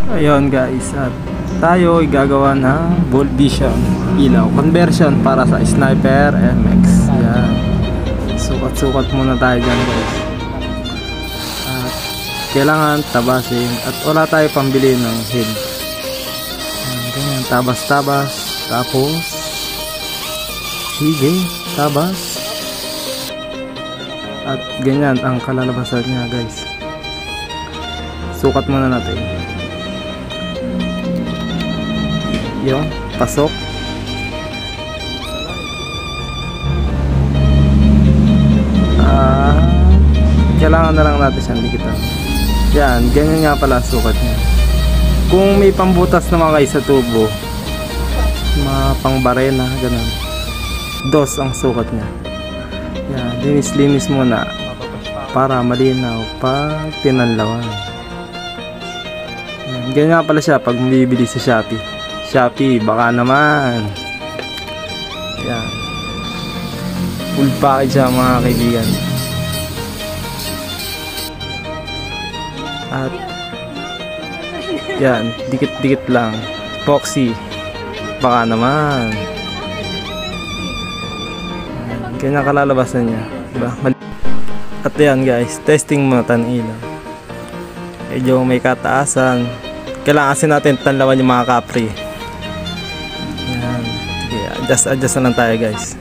Ayun guys, at tayo ay gagawa ng Bolt Vision ilaw conversion para sa Sniper MX. Yan. Sukat-sukat muna tayo dyan guys. At kailangan tabasin at wala tayo pambili ng head. Ganyan, tabas-tabas. Tapos sige, tabas. At ganyan ang kalalabasan niya guys. Sukat muna natin. Yung pasok. Kailangan na lang natin siyang dikitan. Yan, ganyan nga pala sukat niya. Kung may pambutas naman kayo sa tubo, mga pangbarena, ganun, 2 ang sukat niya. Yan, linis-linis muna para malinaw pag tinanlawan. Yan, ganyan nga pala siya pag bibili sa Shopee, baka naman. Yan, full package siya mga kaibigan. At yan, dikit-dikit lang, epoxy, baka naman. Ganyan kalalabasan niya, diba? At yan guys, testing muna ng ilaw. Medyo may kataasan, kailangan kasi natin tanlawan yung mga kapri. Yan, sige, adjust na lang tayo guys.